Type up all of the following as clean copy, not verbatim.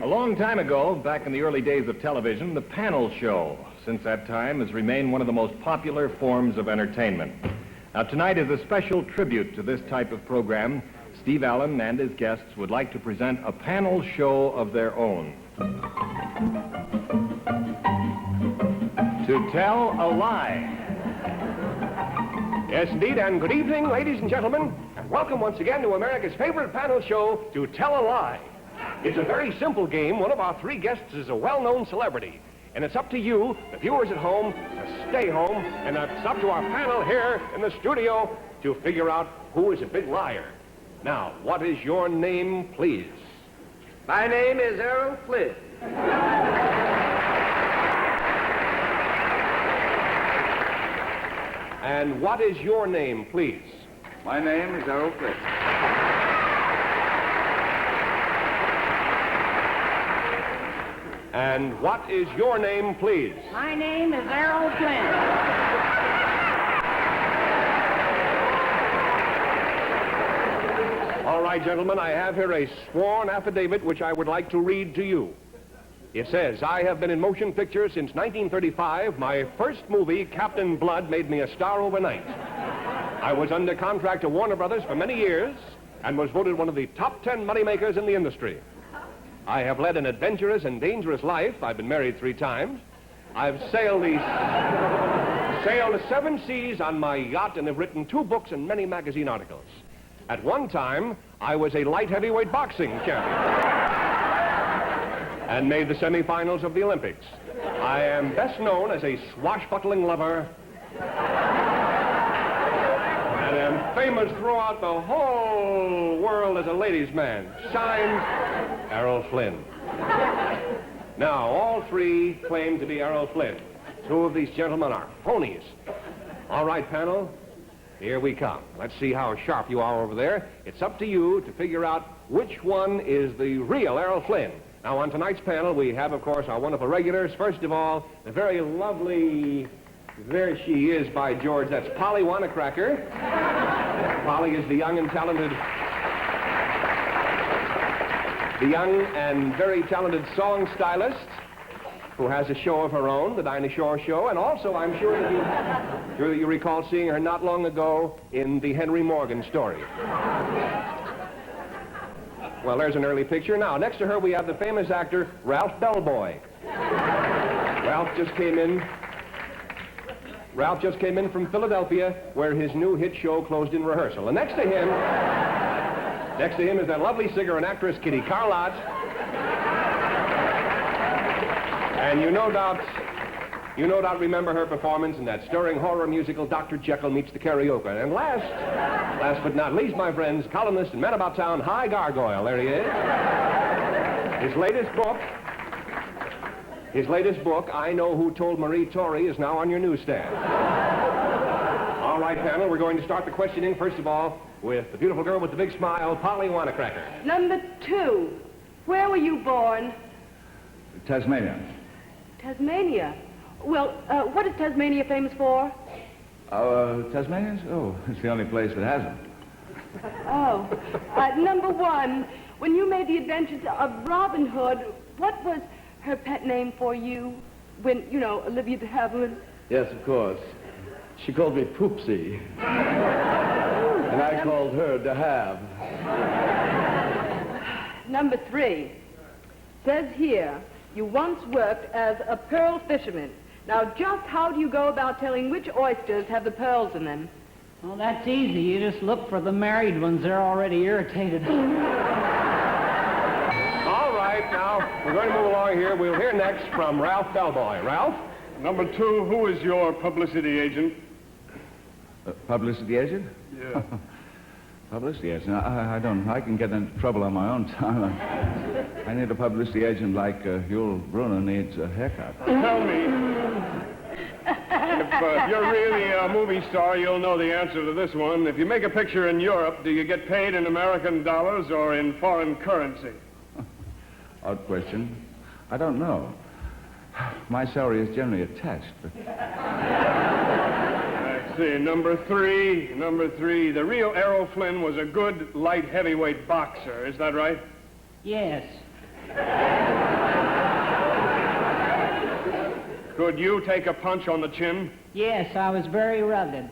A long time ago, back in the early days of television, the panel show, since that time, has remained one of the most popular forms of entertainment. Now, tonight is a special tribute to this type of program. Steve Allen and his guests would like to present a panel show of their own. To Tell a Lie. Yes, indeed, and good evening, ladies and gentlemen, and welcome once again to America's favorite panel show, To Tell a Lie. It's a very simple game. One of our three guests is a well-known celebrity, and it's up to you, the viewers at home, to stay home, and it's up to our panel here in the studio to figure out who is a big liar. Now, what is your name, please? My name is Errol Flynn. And what is your name, please? My name is Errol Flynn. And what is your name, please? My name is Errol Flynn. All right, gentlemen, I have here a sworn affidavit which I would like to read to you. It says, I have been in motion pictures since 1935. My first movie, Captain Blood, made me a star overnight. I was under contract to Warner Brothers for many years and was voted one of the top 10 moneymakers in the industry. I have led an adventurous and dangerous life. I've been married 3 times. I've sailed the 7 seas on my yacht and have written 2 books and many magazine articles. At one time, I was a light heavyweight boxing champion and made the semifinals of the Olympics. I am best known as a swashbuckling lover and am famous throughout the whole world as a ladies' man. Signed, Errol Flynn. Now, all 3 claim to be Errol Flynn. 2 of these gentlemen are phonies. All right, panel, here we come. Let's see how sharp you are over there. It's up to you to figure out which one is the real Errol Flynn. Now, on tonight's panel, we have, of course, our wonderful regulars. First of all, the very lovely, there she is, by George, that's Polly Wanacracker. Polly is the young and very talented song stylist who has a show of her own, the Dinah Shore Show, and also I'm sure that you recall seeing her not long ago in the Henry Morgan story. Well, there's an early picture. Now, next to her, we have the famous actor, Ralph Bellboy. Ralph just came in from Philadelphia, where his new hit show closed in rehearsal. And next to him is that lovely singer and actress, Kitty Carlott. And you no doubt remember her performance in that stirring horror musical, Dr. Jekyll Meets the Karaoke. And last but not least, my friends, columnist and man about town, Hi Gargoyle. There he is. His latest book, I Know Who Told Marie Tory, is now on your newsstand. All right, panel, we're going to start the questioning, first of all, with the beautiful girl with the big smile, Polly Wanacracker. Number 2, where were you born? Tasmania. Tasmania. Well, what is Tasmania famous for? Tasmanians? Oh, it's the only place that has them. Oh. Number 1, when you made the adventures of Robin Hood, what was her pet name for you when, Olivia de Havilland? Yes, of course. She called me Poopsie. And I called her De Have. Number 3, says here, you once worked as a pearl fisherman. Now, just how do you go about telling which oysters have the pearls in them? Well, that's easy. You just look for the married ones. They're already irritated. All right, now, we're going to move along here. We'll hear next from Ralph Bellboy. Ralph? Number 2, who is your publicity agent? Publicity agent? Yeah. Publicity agent? I can get into trouble on my own time. I need a publicity agent like Yul Brynner needs a haircut. Tell me, if you're really a movie star, you'll know the answer to this one. If you make a picture in Europe, do you get paid in American dollars or in foreign currency? Odd question. I don't know. My salary is generally attached, but... I see. Number 3. The real Errol Flynn was a good light heavyweight boxer. Is that right? Yes. Could you take a punch on the chin? Yes, I was very rugged.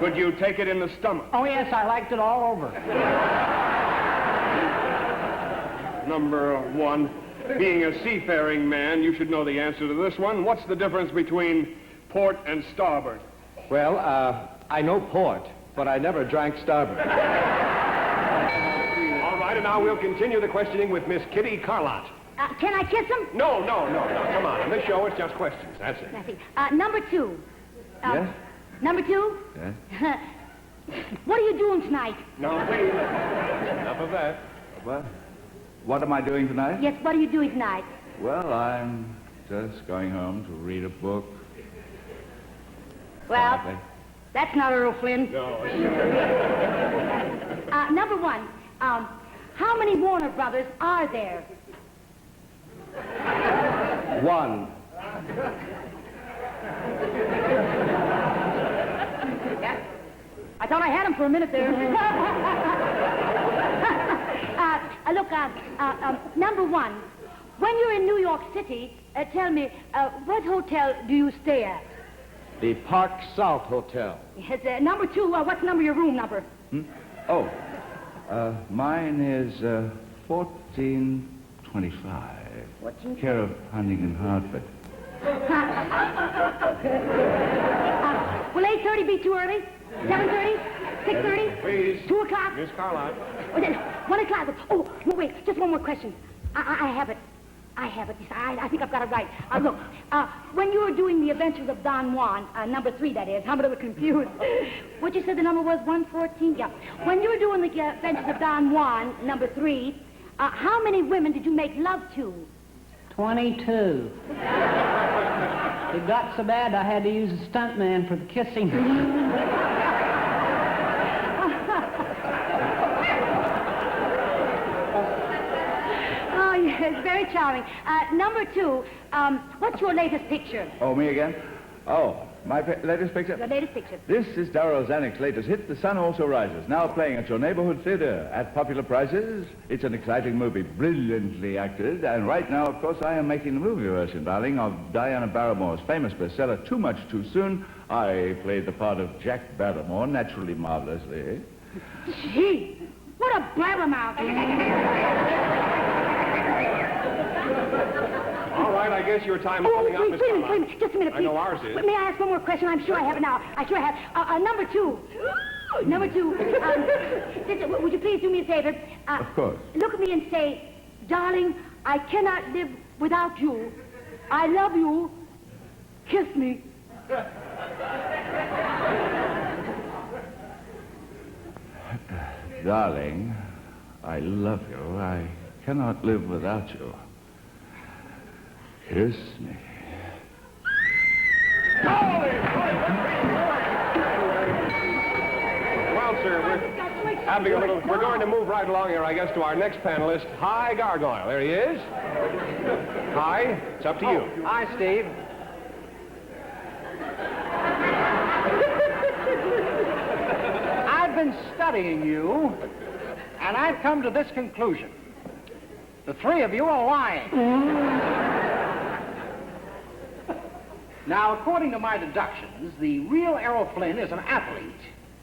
Could you take it in the stomach? Oh, yes, I liked it all over. Number 1, being a seafaring man, you should know the answer to this one. What's the difference between port and starboard? Well, I know port, but I never drank starboard. All right, and now we'll continue the questioning with Miss Kitty Carlott. Can I kiss him? No. Come on. On this show, it's just questions. That's it. I see. Number 2. Yes? Number 2? Yes? What are you doing tonight? No, please. Enough of that. What am I doing tonight? Yes, what are you doing tonight? Well, I'm just going home to read a book. Well, Okay. that's not Earl Flynn. No. Number 1. How many Warner Brothers are there? 1. Yeah. I thought I had him for a minute there. Look, number 1. When you're in New York City, tell me, what hotel do you stay at? The Park South Hotel. Yes, number 2, what's number your room number? Oh, mine is 1425. Care of Huntington Hartford. Will 8:30 be too early? 7:30? 6:30? Please. 2 o'clock? Miss Carlott. 1 o'clock. Oh, no, wait, just one more question. I have it. I think I've got it right. Look, when you were doing The Adventures of Don Juan, number 3, that is, I'm a little confused. What you said the number was 114? Yeah. When you were doing The Adventures of Don Juan, number 3, how many women did you make love to? 22. It got so bad I had to use a stuntman for the kissing. Oh, yes, very charming. Number 2, what's your latest picture? Oh, me again? Oh, my latest picture? Your latest picture. This is Darrell Zanuck's latest hit, The Sun Also Rises, now playing at your neighborhood theater at popular prices. It's an exciting movie, brilliantly acted, and right now, of course, I am making the movie version, darling, of Diana Barrymore's famous bestseller, Too Much Too Soon. I played the part of Jack Barrymore, naturally marvelously. Gee, what a blabbermouth. All right, I guess your time is coming up, Miss wait a Carlott. minute, just a minute, I please. know ours is. May I ask one more question? I'm sure I have it now. I sure have. Number 2. Number 2. Would you please do me a favor? Of course. Look at me and say, darling, I cannot live without you. I love you. Kiss me. Darling, I love you. I cannot live without you. Kiss me. Well, sir, we're going to move right along here, I guess, to our next panelist, Hi Gargoyle. There he is. Hi, it's up to you. Hi, Steve. I've been studying you, and I've come to this conclusion. The 3 of you are lying. Now, according to my deductions, the real Errol Flynn is an athlete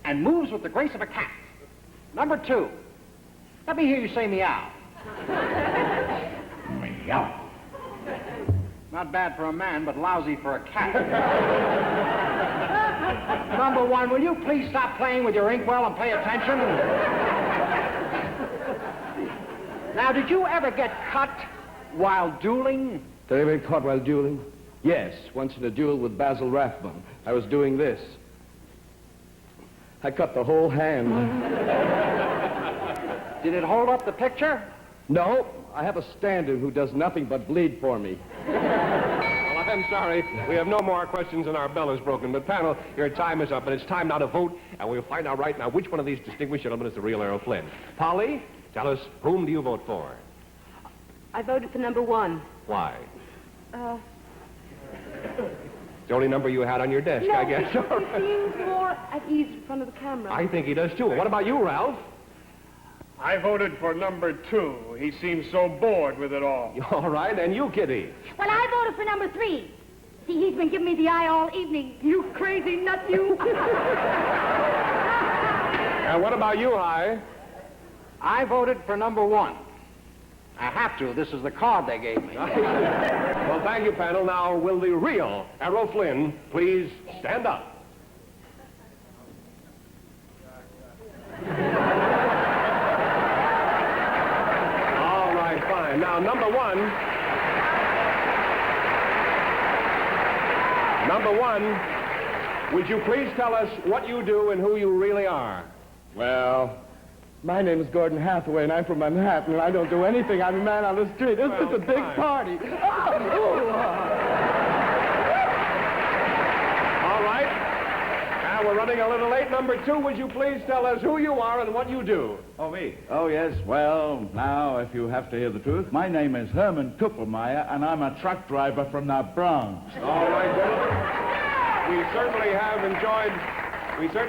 and moves with the grace of a cat. Number 2, let me hear you say meow. Meow. Not bad for a man, but lousy for a cat. Number 1, will you please stop playing with your inkwell and pay attention? Now, did you ever get cut while dueling? Did I ever get caught while dueling? Yes, once in a duel with Basil Rathbone. I was doing this. I cut the whole hand. Did it hold up the picture? No, I have a stand-in who does nothing but bleed for me. Well, I'm sorry. We have no more questions and our bell is broken. But, panel, your time is up, and it's time now to vote, and we'll find out right now which one of these distinguished gentlemen is the real Errol Flynn. Polly, tell us, whom do you vote for? I voted for number 1. Why? The only number you had on your desk, No, I guess. he seems more at ease in front of the camera. I think he does, too. What about you, Ralph? I voted for number 2. He seems so bored with it all. All right, and you, Kitty? Well, I voted for number 3. See, he's been giving me the eye all evening. You crazy nut, you. And what about you, Hi? I voted for number 1. I have to. This is the card they gave me. Well, thank you, panel. Now, will the real Errol Flynn please stand up? All right, fine. Now, number 1, would you please tell us what you do and who you really are? Well, my name is Gordon Hathaway, and I'm from Manhattan, and I don't do anything. I'm a man on the street. It's just a big fine. party. All right. Now, we're running a little late. Number 2, would you please tell us who you are and what you do? Oh, me? Oh, yes. Well, now, if you have to hear the truth, my name is Herman Kuppelmeyer, and I'm a truck driver from the Bronx. All right, gentlemen. We certainly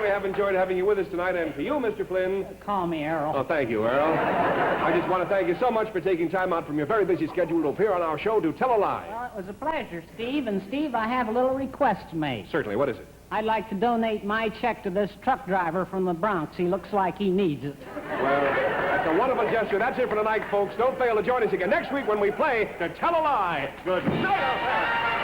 have enjoyed having you with us tonight. And for you, Mr. Flynn... Call me Errol. Oh, thank you, Errol. I just want to thank you so much for taking time out from your very busy schedule to appear on our show to tell a lie. Well, it was a pleasure, Steve. And, Steve, I have a little request to make. Certainly. What is it? I'd like to donate my check to this truck driver from the Bronx. He looks like he needs it. Well, that's a wonderful gesture. That's it for tonight, folks. Don't fail to join us again next week when we play To Tell a Lie. Good night, out there.